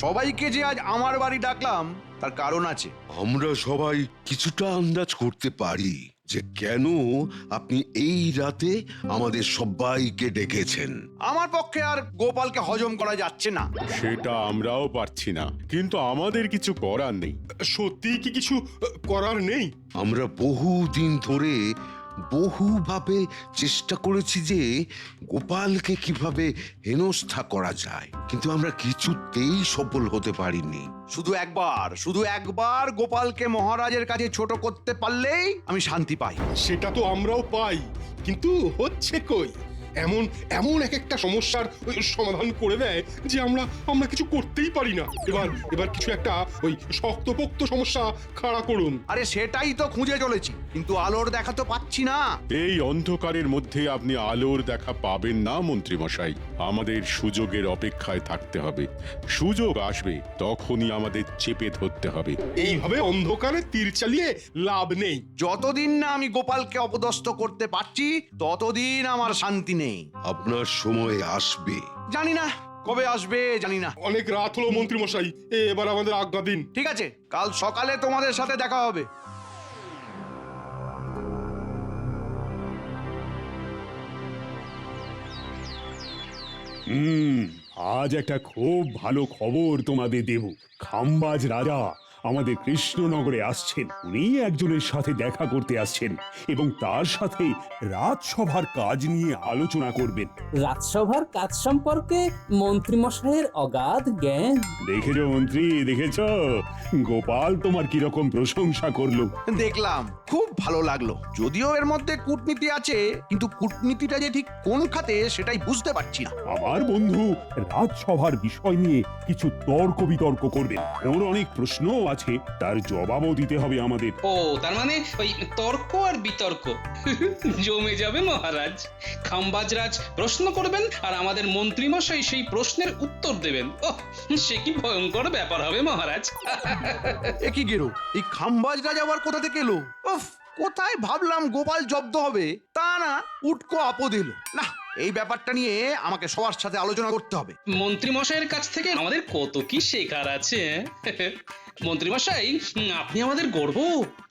সবাইকে যে আজ আমার বাড়ি ডাকলাম তার কারণ আছে। আমরা সবাই কিছুটা আন্দাজ করতে পারি যে কেন আপনি এই রাতে আমাদের সবাইকে ডেকেছেন। আমার পক্ষে আর গোপালকে হজম করা যাচ্ছে না। সেটা আমরাও পারছি না, কিন্তু আমাদের কিছু করার নেই। সত্যি কি কিছু করার নেই? আমরা বহুদিন ধরে বহুভাবে চেষ্টা করেছি যে গোপালকে কিভাবে হেনস্থা করা যায়, কিন্তু আমরা কিছুতেই সফল হতে পারিনি। শুধু একবার গোপালকে মহারাজের কাছে ছোট করতে পারলেই আমি শান্তি পাই। সেটা তো আমরাও পাই, কিন্তু হচ্ছে কই? এমন এমন এক একটা সমস্যার সমাধান করে দেয় যে আমরা কিছু করতেই পারি না। এবার কিছু একটা ওই শক্তপোক্ত সমস্যা খাড়া করুন। আরে সেটাই তো খুঁজে চলেছি, কিন্তু আলোর দেখা তো পাচ্ছি না। এই অন্ধকারের মধ্যে আপনি আলোর দেখা পাবেন না মন্ত্রী মশাই। আমাদের সুযোগের অপেক্ষায় থাকতে হবে। সুযোগ আসবে তখনই আমাদের চেপে ধরতে হবে। এইভাবে অন্ধকারে তীর চালিয়ে লাভ নেই। যতদিন না আমি গোপালকে অপদস্থ করতে পারছি ততদিন আমার শান্তি নেই। আপনার সময় আসবে। জানি না কবে আসবে, জানি না। অনেক রাত হলো মন্ত্রী মশাই, এবার আমাদের আজ্ঞা দিন। ঠিক আছে, কাল সকালে তোমাদের সাথে দেখা হবে। আজ একটা খুব ভালো খবর তোমাদের দেব। খাম্বাজ রাজা আমাদের কৃষ্ণনগরে আসছেন। উনি একজনের সাথে দেখা করতে আসছেন এবং তার সাথে রাজসভার কাজ নিয়ে আলোচনা করবেন। রাজসভার কাজ সম্পর্কে মন্ত্রীমশাইয়ের অগাধ জ্ঞান। দেখেছো মন্ত্রী, দেখেছ গোপাল তোমার কিরকম প্রশংসা করলো। দেখলাম, খুব ভালো লাগলো। যদিও এর মধ্যে কূটনীতি আছে, কিন্তু কূটনীতিটা যে ঠিক কোন খাতে সেটাই বুঝতে পারছি না। আমার বন্ধু রাজসভার বিষয় নিয়ে কিছু তর্ক বিতর্ক করবেন। ওর অনেক প্রশ্ন আছে, তার জবাবও দিতে হবে আমাদের। ও তার মানে ওই তর্ক আর বিতর্ক জমে যাবে মহারাজ। খাম্বাজরাজ প্রশ্ন করবেন আর আমাদের মন্ত্রীমশাই সেই প্রশ্নের উত্তর দেবেন। ও সে কি ভয়ঙ্কর ব্যাপার হবে মহারাজ। এ কি গেরো, এই খাম্বাজ রাজা আবার কোথা থেকে এলো? উফ, কোথায় ভাবলাম গোপাল জব্দ হবে, তা না, উটকো আপদ এলো। না, এই ব্যাপারটা নিয়ে আমাকে সবার সাথে আলোচনা করতে হবে। মন্ত্রীমশাইয়ের কাছ থেকে আমাদের কত কি শেখার আছে। মন্ত্রীমশাই, আপনি আমাদের গর্ব।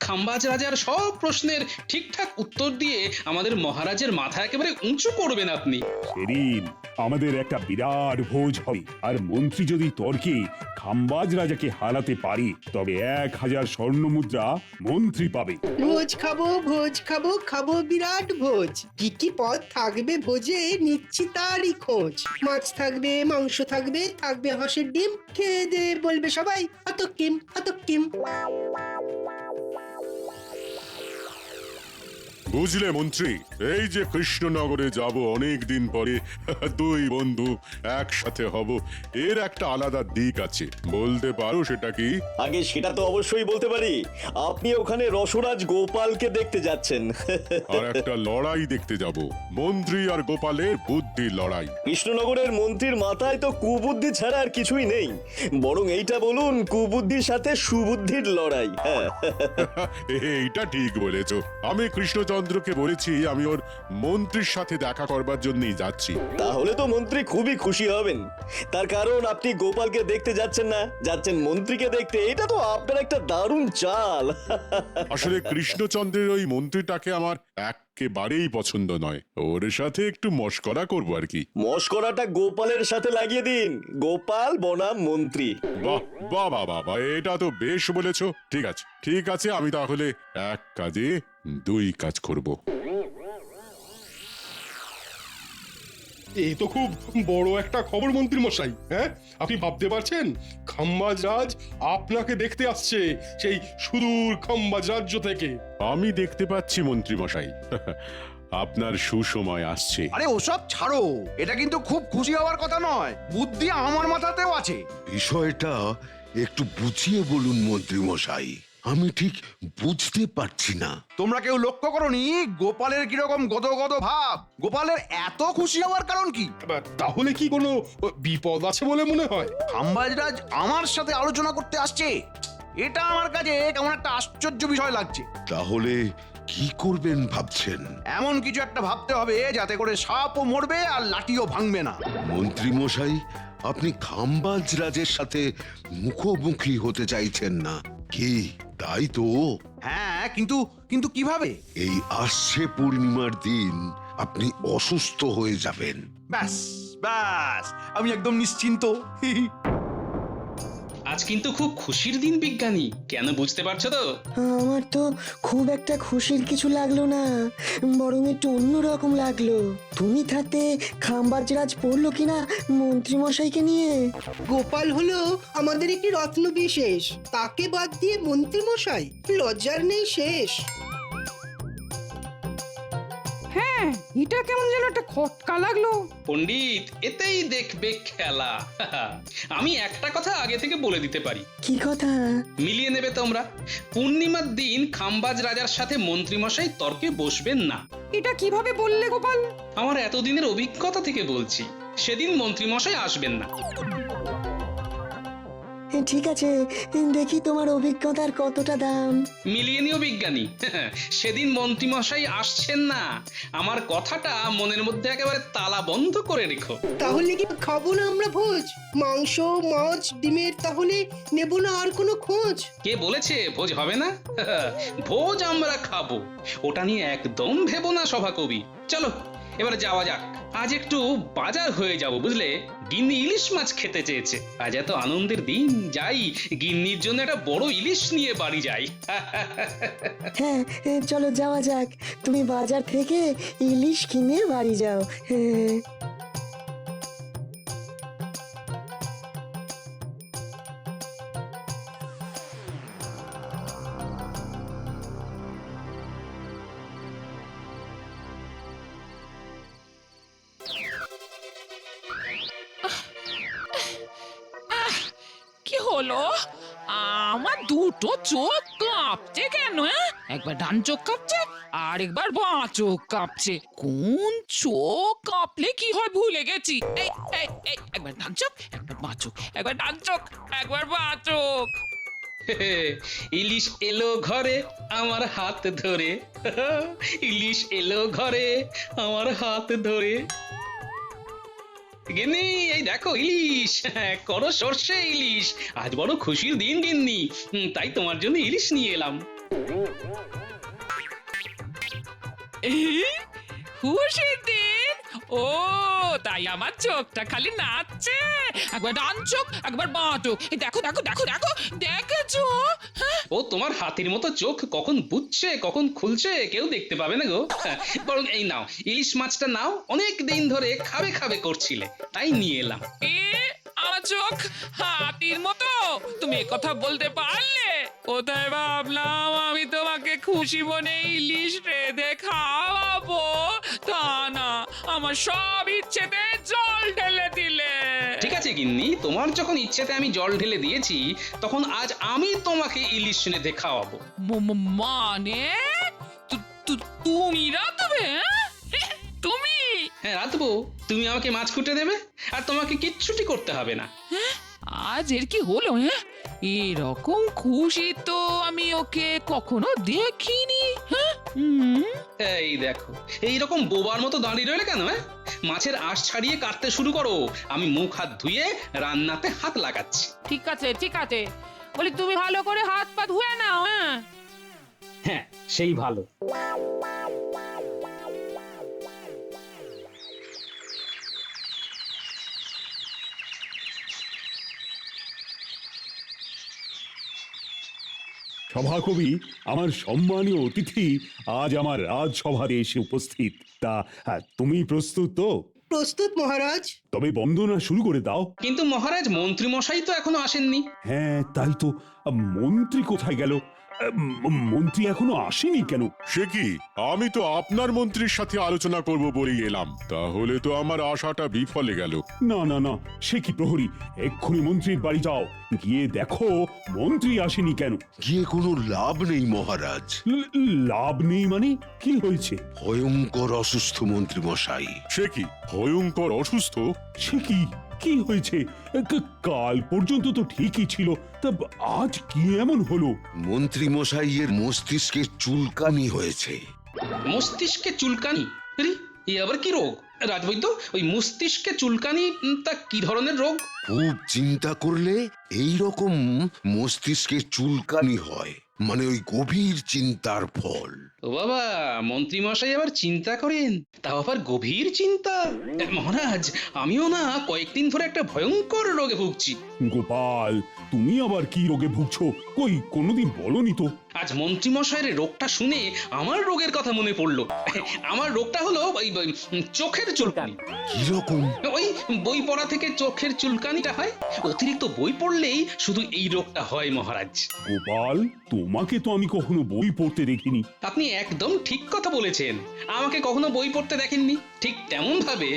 খাম্বাজ রাজার সব প্রশ্নের ঠিকঠাক উত্তর দিয়ে আমাদের মহারাজের মাথা একেবারে উঁচু করবেন আপনি। সেদিন আমাদের একটা বিরাট ভোজ হবে, আর মন্ত্রী যদি তর্কে খাম্বাজ রাজাকে হারাতে পারে তবে 1000 স্বর্ণ মুদ্রা মন্ত্রী পাবে। ভোজ খাবো খাবো বিরাট ভোজ। কি কি পদ থাকবে ভোজে নিচ্ছি তারই খোঁজ। মাছ থাকবে, মাংস থাকবে, থাকবে হাঁসের ডিম। খেয়ে দে বলবে সবাই আতক্কিম আতক্কিম। বুঝলে মন্ত্রী, এই যে কৃষ্ণনগরে যাব অনেক দিন পরে, দুই বন্ধু একসাথে হব, এর একটা আলাদা দিক আছে। বলতে পারো সেটা কি? আগে সেটা তো অবশ্যই বলতে পারি। আপনি ওখানে রসরাজ গোপালকে দেখতে যাচ্ছেন। আর একটা লড়াই দেখতে যাব, মন্ত্রী আর গোপালের বুদ্ধির লড়াই। কৃষ্ণনগরের মন্ত্রীর মাথায় তো কুবুদ্ধি ছাড়া আর কিছুই নেই। বরং এইটা বলুন, কুবুদ্ধির সাথে সুবুদ্ধির লড়াই। হ্যাঁ, এইটা ঠিক বলেছো। আমি কৃষ্ণচন্দ্রকে বলেছি আমি ওর মন্ত্রীর সাথে দেখা করবার জন্যই যাচ্ছি। তাহলে তো মন্ত্রী খুবই খুশি হবেন। তার কারণ আপনি গোপালকে দেখতে যাচ্ছেন না, যাচ্ছেন মন্ত্রীকে দেখতে। এটা তো আপনার একটা দারুণ চাল। আসলে কৃষ্ণচন্দ্রের ওই মন্ত্রীটাকে আমার একেবারেই পছন্দ নয়। ওর সাথে একটু মশকরা করবো আর কি। মশকরাটা গোপালের সাথে লাগিয়ে দিন। গোপাল বনাম মন্ত্রী। বাহ বাহ বাহ বাহ, এটা তো বেশ বলেছো। ঠিক আছে, আমি তাহলে এক কাজে দুই কাজ করব। এই তো খুব বড় একটা খবর মন্ত্রী মশাই। হ্যাঁ, আপনি ভাবতে পারছেন খাম্বাজ রাজ আপনাকে দেখতে আসছে সেই সুদূর খাম্বাজ রাজ্য থেকে। আমি দেখতে পাচ্ছি মন্ত্রী মশাই, আপনার সুসময় আসছে। আরে ওসব ছাড়ো, এটা কিন্তু খুব খুশি হওয়ার কথা নয়। বুদ্ধি আমার মাথাতেও আছে। বিষয়টা একটু বুঝিয়ে বলুন মন্ত্রী মশাই, আমি ঠিক বুঝতে পারছি না। তোমরা কেউ লক্ষ্য করোনি গোপালের কিরকম গদ গদ ভাব? গোপালের এত খুশি হওয়ার কারণ কি? তাহলে কি কোনো বিপদ আছে বলে মনে হয়? খাম্বাজরাজ আমার সাথে আলোচনা করতে আসছে, এটা আমার কাছে কেমন একটা আশ্চর্য বিষয় লাগছে। তাহলে কি করবেন ভাবছেন? এমন কিছু একটা ভাবতে হবে যাতে করে সাপও মরবে আর লাঠিও ভাঙবে না। মন্ত্রী মশাই, আপনি খাম্বাজ রাজের সাথে মুখোমুখি হতে চাইছেন না, কি তাই তো? হ্যাঁ, কিন্তু কিন্তু কিভাবে? এই আসছে পূর্ণিমার দিন আপনি অসুস্থ হয়ে যাবেন। ব্যাস ব্যাস, আমি একদম নিশ্চিন্ত। আজ কিন্তু খুব খুশির দিন বিজ্ঞানী, কেন বুঝতে পারছো তো? আমার তো খুব একটা খুশির কিছু লাগলো না, বরং একটু অন্যরকম লাগলো। তুমি থাকতে খাম্বাজরাজ পড়লো কিনা মন্ত্রী মশাইকে নিয়ে। গোপাল হলো আমাদের একটি রত্ন বিশেষ, তাকে বাদ দিয়ে মন্ত্রী মশাই, লজ্জার নেই শেষ। হ্যাঁ, এটা কেমন যেন একটা খটকা লাগলো। পণ্ডিত, এতেই দেখবে খেলা। আমি একটা কথা আগে থেকে বলে দিতে পারি। কি কথা? মিলিয়ে নেবে তোমরা। পূর্ণিমার দিন খাম্বাজ রাজার সাথে মন্ত্রী মশাই তর্কে বসবেন না। এটা কিভাবে বললে গোপাল? আমার এতদিনের অভিজ্ঞতা থেকে বলছি, সেদিন মন্ত্রী মশাই আসবেন না। ঠিক আছে, দেখি তোমার অভিজ্ঞতার কতটা দাম। মিলিয়ে নিও বিজ্ঞানী। সেদিন মন্ত্রী মশাই আসছেন না, আমার কথাটা মনের মধ্যে একেবারে তালা বন্ধ করে রেখো। তাহলে কি খাবো না আমরা ভোজ? মাংস, মাছ, ডিমের তাহলে নেব না আর কোনো খোঁজ? কে বলেছে ভোজ হবে না? ভোজ আমরা খাবো, ওটা নিয়ে একদম ভেবো না সভাকবি। চলো এবারে যাওয়া যাক, আজ একটু বাজার হয়ে যাব বুঝলে। গিন্নি ইলিশ মাছ খেতে চেয়েছে, আজ এত আনন্দের দিন, যাই গিন্নির জন্য একটা বড় ইলিশ নিয়ে বাড়ি যাই। হ্যাঁ, চলো যাওয়া যাক। তুমি বাজার থেকে ইলিশ কিনে বাড়ি যাও। হ্যাঁ। কি হলো? আমার দুটো চোখ কাঁপছে কেন? একবার ডান চোখ কাঁপছে আর একবার বাঁ চোখ কাঁপছে। কোন চোখ কাঁপলে কি হয় ভুলে গেছি। এই এই এই, একবার ডান চোখ, একবার বাঁ চোখ, একবার ডান চোখ, একবার বাঁ চোখ। ইলিশ এলো ঘরে আমার হাত ধরে, ইলিশ এলো ঘরে আমার হাত ধরে। গিন্নি এই দেখো ইলিশ, করো সর্ষে ইলিশ, আজ বড় খুশির দিন গিন্নি, তাই তোমার জন্য ইলিশ নিয়ে এলাম। খুশির দিন? ও তাই আমার চোখটা খালি নাচছে। একবার ডান চোখ, একবার বাঁ চোখ। এই দেখো দেখো দেখো দেখো, দেখেছো? ও তোমার হাতির মতো চোখ কখন বুঝছে কখন খুলছে কেউ দেখতে পাবে না গো। বরং এই নাও ইলিশ মাছটা নাও, অনেক দিন ধরে খাবে খাবে করছিলে, তাই নিয়ে এলাম। আমার চোখ হাতির মতো? তুমি কথা বলতে পারলে? কোথায় ভাবলাম আমি তোমাকে খুশি মনে ইলিশ রেঁধে খাওয়াবো, তা না, আমার সব ইচ্ছেতে জল ঢেলে দিলে। ঠিক আছে গিন্নি, তোমার যখন ইচ্ছেতে আমি জল ঢেলে দিয়েছি, তখন আজ আমি তোমাকে ইলিশ রেঁধে খাওয়াবো। মানে তুমি রাঁধবে? তুমি? হ্যাঁ রাঁধবো, তুমি আমাকে মাছ কুটে দেবে, আর তোমাকে কিচ্ছুটি করতে হবে না। আজ এর কি হলো? এরকম খুশি তো আমি ওকে কখনো দেখিনি। এই দেখো, এইরকম বোবার মতো দাঁড়িয়ে রইলে কেন? মাছের আঁশ ছাড়িয়ে কাটতে শুরু করো, আমি মুখ হাত ধুয়ে রান্নাতে হাত লাগাচ্ছি। ঠিক আছে ঠিক আছে, বলি তুমি ভালো করে হাত পা ধুয়ে নাও। হ্যাঁ সেই ভালো। সভাকবি, আমার সম্মানীয় অতিথি আজ আমার রাজসভাতে এসে উপস্থিত। তা তুমি প্রস্তুত তো? প্রস্তুত মহারাজ। তবে বন্দনা শুরু করে দাও। কিন্তু মহারাজ, মন্ত্রী মশাই তো এখনো আসেননি। হ্যাঁ তাই তো, মন্ত্রী কোথায় গেল? মন্ত্রী এখনো আসেনি কেন? সে কি, আমি তো আপনার মন্ত্রীর সাথে আলোচনা করব বলেই এলাম, তাহলে তো আমার আশাটা বিফলে গেল। না না না, সে কি প্রহরী, এক্ষুনি মন্ত্রীর বাড়ি যাও, গিয়ে দেখো মন্ত্রী আসেনি কেন। গিয়ে কোনো লাভ নেই মহারাজ। লাভ নেই মানে? কি হয়েছে? ভয়ঙ্কর অসুস্থ মন্ত্রী মশাই। সে কি, ভয়ঙ্কর অসুস্থ? সে কি, কি হয়েছে? কাল পর্যন্ত তো ঠিকই ছিল, তা আজ কি এমন হলো? মন্ত্রী মশাইয়ের মস্তিষ্কে চুলকানি হয়েছে। মস্তিষ্কে চুলকানি? এ আবার কি রোগ? রাজবৈদ্য, ওই মস্তিষ্কে চুলকানি তা কি ধরনের রোগ? খুব চিন্তা করলে এই রকম মস্তিষ্কে চুলকানি হয়, মানে ওই গভীর চিন্তার ফল। ও বাবা, মন্ত্রী মশাই আবার চিন্তা করেন, তাও আবার গভীর চিন্তা। মহারাজ, আমিও না কয়েকদিন ধরে একটা ভয়ঙ্কর রোগে ভুগছি। গোপাল, তুমি আবার কি রোগে ভুগছো? কই কোনোদিন বলনি তো। আজ মন্ত্রী মশাইয়ের রোগটা শুনে আমার রোগের কথা মনে পড়লো। আমার রোগটা হলো ওই চোখের চুলকানি। কিরকম? ওই বই পড়া থেকে চোখের চুলকানিটা হয়। অতিরিক্ত বই পড়লেই শুধু এই রোগটা হয় মহারাজ। গোপাল, তোমাকে তো আমি কখনো বই পড়তে দেখিনি। আপনি একদম ঠিক কথা বলেছেন, আমাকে কখনো বই পড়তে দেখেননি। ঠিক তেমন ভাবে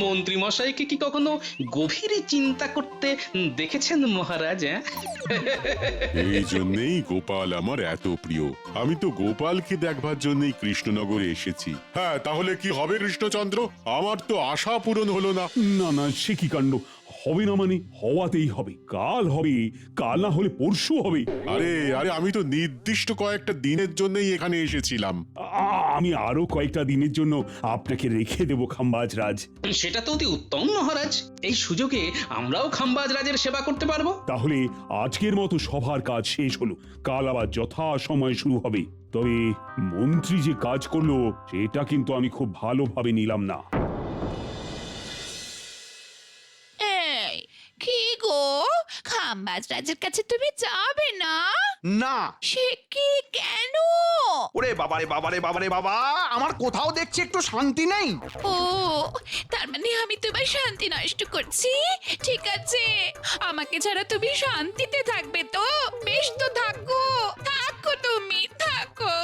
মন্ত্রী মশাইকে কি কখনো গভীরে চিন্তা করতে দেখেছেন মহারাজ? এই জন্যই গোপাল আমার এত প্রিয়। আমি তো গোপালকে দেখবার জন্যই কৃষ্ণনগরে এসেছি। হ্যাঁ, তাহলে কি হবে কৃষ্ণচন্দ্র? আমার তো আশা পূরণ হলো না। না না, সে কি কাণ্ড! হবে না মানে হওয়াতেই হবে। কাল হবে, কাল না হলে পরশু হবে। আরে আরে, আমি তো নির্দিষ্ট কয়েকটা দিনের জন্যই এখানে এসেছিলাম। আমি আরো কয়েকটা দিনের জন্য আপনাকে রেখে দেবো খাম্বাজ রাজ। সেটা তো অতি উত্তম মহারাজ, এই সুযোগে আমরাও খাম্বাজ রাজের সেবা করতে পারবো। তাহলে আজকের মতো সভার কাজ শেষ হলো, কাল আবার যথা সময় শুরু হবে। তবে মন্ত্রী যে কাজ করলো সেটা কিন্তু আমি খুব ভালোভাবে নিলাম না। এই, কি গো, খাম্বাজ রাজের কাছে তুমি যাবে না? না। সে কি, কেন? ওরে বাবারে বাবারে বাবারে বাবা, আমার কোথাও দেখছি একটু শান্তি নেই। ও, তার মানে আমি তোমার শান্তি নষ্ট করছি? ঠিক আছে, আমাকে ছাড়া তুমি শান্তিতে থাকবে তো? বেশ তো, থাকো থাকো, তুমি থাকো।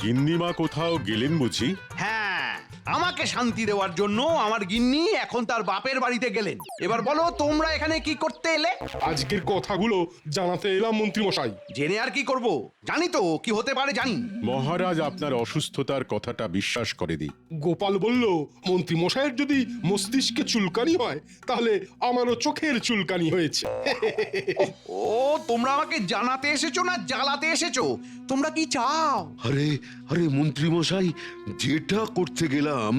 গিন্নিমা কোথাও গেলেন বুঝি? হ্যাঁ, আমাকে শান্তি দেওয়ার জন্য আমার গিন্নি এখন তার বাপের বাড়িতে গেলেন। এবার বলো, তোমরা এখানে কি করতে এলে? আজকের কথাগুলো জানাতে এলাম মন্ত্রী মশাই। জেনে আর কি করব, জানি তো কি হতে পারে, জানি। মহারাজ আপনার অসুস্থতার কথাটা বিশ্বাস করেনি। গোপাল বলল, মন্ত্রী মশাইয়ের যদি মস্তিষ্কে চুলকানি হয় তাহলে আমারও চোখের চুলকানি হয়েছে। ও, তোমরা আমাকে জানাতে এসেছো না জ্বালাতে এসেছো? তোমরা কি চাও? আরে আরে মন্ত্রী মশাই, যেটা করতে গেলাম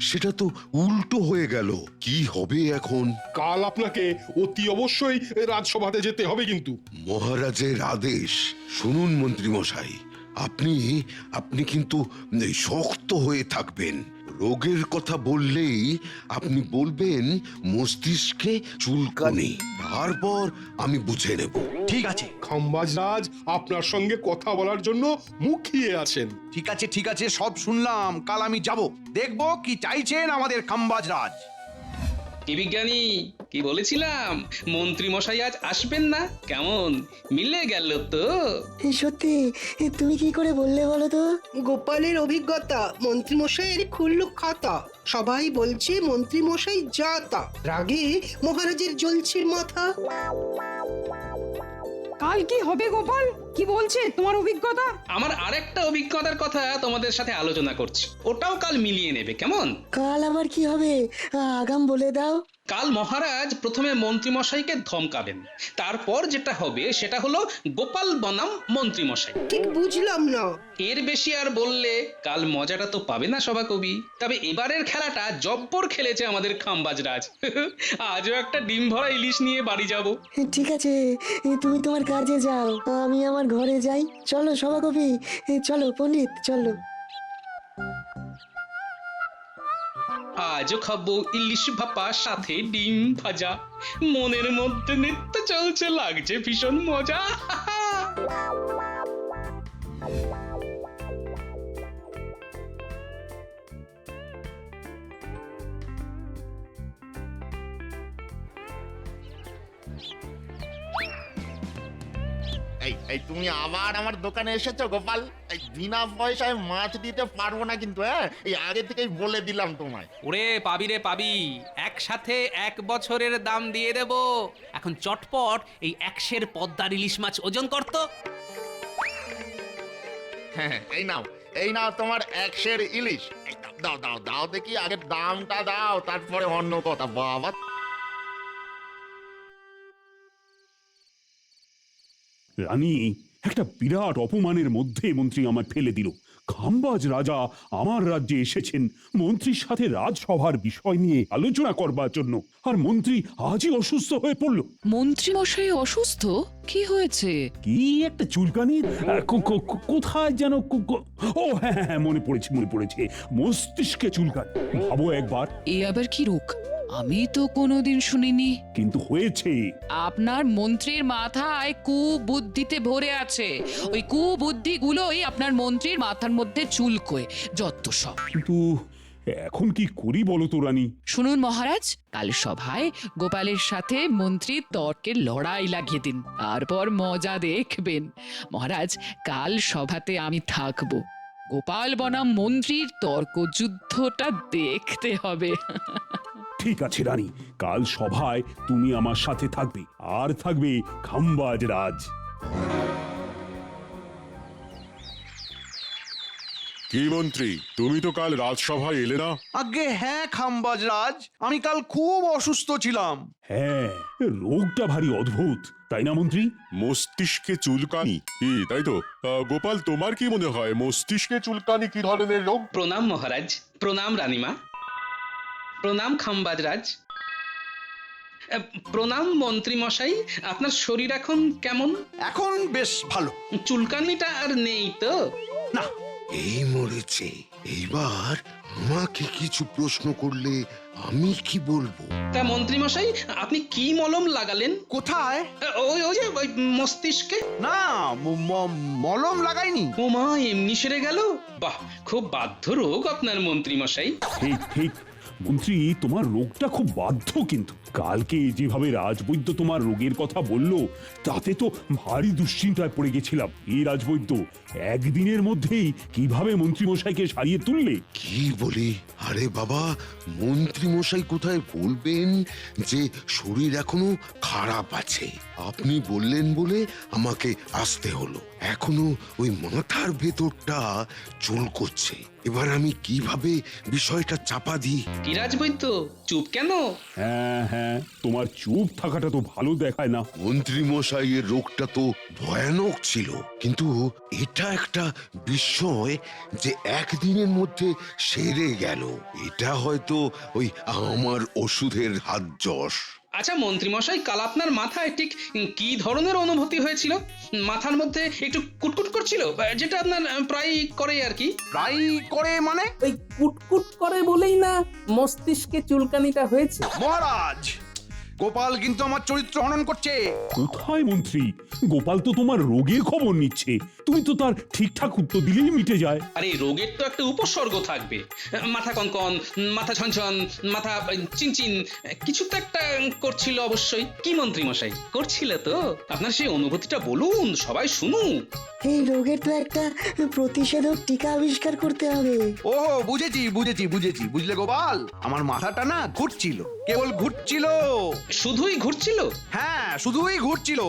সেটা তো উল্টো হয়ে গেল। কি হবে এখন? কাল আপনাকে অতি অবশ্যই রাজসভাতে যেতে হবে কিন্তু। মহারাজের আদেশ। শুনুন মন্ত্রী মশাই, আপনি আপনি কিন্তু শক্ত হয়ে থাকবেন। রোগের কথা বললেই আপনি বলবেন মস্তিষ্কে চুলকানি, তারপর আমি বুঝে নেব। ঠিক আছে খাম্বাজ রাজ আপনার সঙ্গে কথা বলার জন্য মুখিয়ে আছেন। ঠিক আছে ঠিক আছে, সব শুনলাম। কাল আমি যাব, দেখবো কি চাইছেন আমাদের খাম্বাজ রাজ। কি বিজ্ঞানী, কি বলেছিলাম মন্ত্রী মশাই আজ আসবেন না? কেমন মিলে গেল তো? সত্যি? তুমি কি করে বললে বলো তো? গোপালের অভিজ্ঞতা, মন্ত্রী মশাইয়ের খুললো খাতা। সবাই বলছে মন্ত্রী মশাই যা তা, রাগে মহারাজের জ্বলছে মাথা। কাল কি হবে গোপাল? কি বলছে তোমার অভিজ্ঞতা? আমার আরেকটা অভিজ্ঞতার কথা তোমাদের সাথে আলোচনা করছি, ওটাও কাল মিলিয়ে নেবে, কেমন? কাল আবার কি হবে? আগাম বলে দাও। কাল মহারাজ প্রথমে মন্ত্রী মশাইকে ধমকাবেন, তারপর যেটা হবে সেটা হলো গোপাল বনাম মন্ত্রী মশাই। ঠিক বুঝলাম না। এর বেশি আর বললে কাল মজাটা তো পাবে না সভাকবি। তবে এবারের খেলাটা জব্বর খেলেছে আমাদের খাম্বাজ রাজ। আজও একটা ডিম ভরা ইলিশ নিয়ে বাড়ি যাব। ঠিক আছে, তুমি তোমার কাজে যাও, আমি আমার ঘরে যাই। চলো সভাকবি, চলো পণ্ডিত, চলো। আজও খাবো ইলিশ ভাপা, সাথে ডিম ভাজা। মনের মধ্যে নৃত্য চলছে, লাগছে ভীষণ মজা। এই এই তুমি আবার আমার দোকানে এসেছো গোপাল? এই বিনা পয়সায় মাছ দিতে পারবো না কিন্তু, হ্যাঁ, এই আগে থেকেই বলে দিলাম তোমায়। ওরে পাবি রে পাবি, একসাথে 1 বছরের দাম দিয়ে দেব। এখন চটপট এই 100 পদ্মার ইলিশ মাছ ওজন করতো। হ্যাঁ, এই নাও তোমার 100 ইলিশ। এই দাও দাও দাও দেখি, আগে দামটা দাও, তারপরে অন্য কথা। বাবা, রানী, একটা বিরাট অপমানের মধ্যে মন্ত্রী আমায় ফেলে দিল। খাম্বাজ রাজা আমার রাজ্যে এসেছেন মন্ত্রীর সাথে রাজসভার বিষয় নিয়ে আলোচনা করবার জন্য, আর মন্ত্রী আজই অসুস্থ হয়ে পড়ল। মন্ত্রী মশাই অসুস্থ? কি হয়েছে? কি একটা চুলকানি, কোথায় যেন ও হ্যাঁ হ্যাঁ, মনে পড়েছে, মস্তিষ্কে চুলকানি। ভাবো একবার। এ আবার কি রোগ? আমি তো কোনোদিন শুনিনি। কিন্তু হয়েছে। আপনার মন্ত্রীর মাথায় কুবুদ্ধিতে ভরে আছে। ওই কুবুদ্ধিগুলোই আপনার মন্ত্রীর মাথার মধ্যে চুলকোয়, যত সব। কিন্তু এখন কি করি বলো তো রানী? শুনুন মহারাজ, কাল সভায় গোপালের সাথে মন্ত্রী তর্কের লড়াই লাগিয়ে দিন, তারপর মজা দেখবেন। মহারাজ, কাল সভাতে আমি থাকবো। গোপাল বনাম মন্ত্রীর তর্কযুদ্ধটা দেখতে হবে। ঠিক আছে রানী, কাল সভায় তুমি আমার সাথে থাকবে, আর থাকবে খাম্বাজ রাজ। কি মন্ত্রী, তুমি তো কাল রাজসভায় এলে না? আগে হ্যাঁ খাম্বাজ রাজ, আমি কাল খুব অসুস্থ ছিলাম। হ্যাঁ, রোগটা ভারী অদ্ভুত, তাই না মন্ত্রী? মস্তিষ্কে চুলকানি, কি তাই তো? গোপাল, তোমার কি মনে হয় মস্তিষ্কে চুলকানি কি ধরনের রোগ? প্রণাম মহারাজ, প্রণাম রানীমা, প্রণাম খাম্বাজ রাজ, প্রণাম মন্ত্রী মশাই। আপনার শরীর এখন কেমন? এখন বেশ ভালো। চুলকানিটা আর নেই তো? না। এই মরেছে, এইবার আমাকে কিছু প্রশ্ন করলে আমি কি বলবো? তা মন্ত্রী মশাই, আপনি কি মলম লাগালেন? কোথায়? ওই যে ওই মস্তিষ্কে। না, মলম লাগাইনি। ও মা, এমনি সেরে গেল? বাহ, খুব বাধ্য রোগ আপনার মন্ত্রী মশাই। ঠিক ঠিক মন্ত্রী, তোমার রোগটা খুব বাধ্য। কিন্তু কালকে যেভাবে রাজবৈদ্য তোমার রোগের কথা বলল, তাতে তো ভারী দুশ্চিন্তায় পড়ে গেছিলাম। এই রাজবৈদ্য একদিনের মধ্যেই কিভাবে মন্ত্রী মশাইকে সারিয়ে তুললে? কি বলি, আরে বাবা, মন্ত্রী মশাই কোথায় বলবেন যে শরীর এখনো খারাপ আছে? আপনি বললেন বলে আমাকে আসতে হলো। এখনো ওই মাথার ভেতরটা চুলকোচ্ছে। এবার আমি কিভাবে বিষয়টা চাপা দিই? কি রাজবৈদ্য, চুপ কেন? হ্যাঁ হ্যাঁ, তোমার চুপ থাকাটা তো ভালো দেখায় না। মন্ত্রী মশাইয়ের রোগটা তো ভয়ানক ছিল, কিন্তু এটা একটা বিস্ময় যে একদিনের মধ্যে সেরে গেল। এটা হয়তো ওই আমার ওষুধের হাত যশ। আচ্ছা মন্ত্রী মশাই, কাল আপনার মাথায় ঠিক কি ধরনের অনুভূতি হয়েছিল? মাথার মধ্যে একটু কুটকুট করছিল, যেটা আপনার প্রায় করে আর কি। প্রায় করে মানে? ওই কুটকুট করে বলেই না মস্তিষ্কে চুলকানিটা হয়েছে। মহারাজ, গোপাল কিন্তু আমার চরিত্র হনন করছে। কোথায় মন্ত্রী? গোপাল তো তোমার রোগের খবর নিচ্ছে, তুমি তো তার ঠিকঠাক উত্তর দিলেই মিটে যায়। আরে রোগের তো একটা উপসর্গ থাকবে। মাথা কনকন, মাথা ছনছন, মাথা চিনচিন, কিছু তো একটা করছিল অবশ্যই। কি মন্ত্রী মশাই, করছিল তো? আপনার সেই অনুভূতিটা বলুন, সবাই শুনুক। এই রোগের তো একটা প্রতিষেধক টিকা আবিষ্কার করতে হবে। ও বুঝেছি। বুঝলে গোপাল, আমার মাথাটা না ঘুরছিল, কেবল ঘুরছিল। শুধুই ঘুরছিল? হ্যাঁ, শুধুই ঘুরছিল,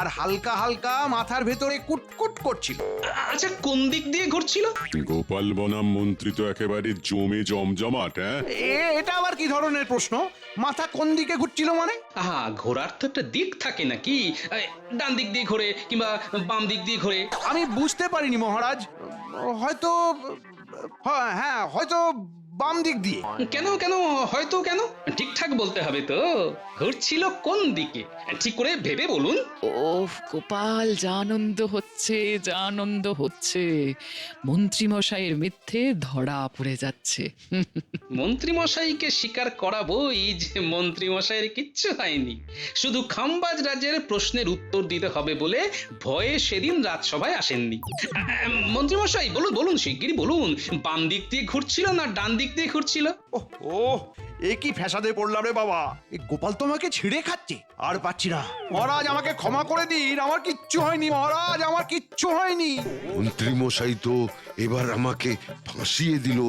আর হালকা হালকা মাথার ভেতরে কুটকুট করছিল। আচ্ছা, কোন দিক দিয়ে ঘুরছিল? গোপাল বনাম মন্ত্রী তো একেবারে জমে জমজমাট। হ্যাঁ, এটা আবার কি ধরনের প্রশ্ন? মাথা কোন দিকে ঘুরছিল মানে? আহা, ঘোরার তো একটা দিক থাকে নাকি? ডান দিক দিয়ে ঘোরে কিংবা বাম দিক দিয়ে ঘোরে। আমি বুঝতে পারিনি মহারাজ, হয়তো হ্যাঁ, হয়তো বাম দিক দিয়ে। কেন হয়তো কেন? ঠিকঠাক বলতে হবে তো। ঘুরছিল কোন দিকে ঠিক করে ভেবে বলুন। ওফ গোপাল, যা আনন্দ হচ্ছে। মন্ত্রী মশাইয়ের মিথ্যে ধরা পড়ে যাচ্ছে। মন্ত্রী মশাইকে স্বীকার করাবোই যে মন্ত্রী মশাইয়ের কিচ্ছু হয়নি। শুধু খাম্বাজ রাজের প্রশ্নের উত্তর দিতে হবে বলে ভয়ে সেদিন রাজসভায় আসেননি। মন্ত্রী মশাই বলুন শিগগিরই বলুন, বাম দিক দিয়ে ঘুরছিল না ডান দিক দিয়ে ঘুরছিল? ও এ কি ফ্যাসাদে পড়লাম রে বাবা, এই গোপাল তো আমাকে ছিঁড়ে খাচ্ছে, আর পাচ্ছি না। মহারাজ আমাকে ক্ষমা করে দিন, আমার কিচ্ছু হয়নি মহারাজ, আমার কিচ্ছু হয়নি। মন্ত্রী মশাই তো এবার আমাকে ফাঁসিয়ে দিল।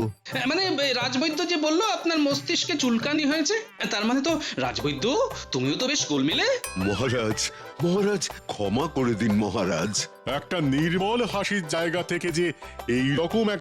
মানে রাজবৈদ্য যে বললো আপনার মস্তিষ্কে চুলকানি হয়েছে, তার মানে তো রাজবৈদ্য তুমিও তো বেশ গোলমেলে। মহারাজ, মহারাজ ক্ষমা করে দিন মহারাজ। একটা নির্মল হাসির জায়গা থেকে যে এই রকম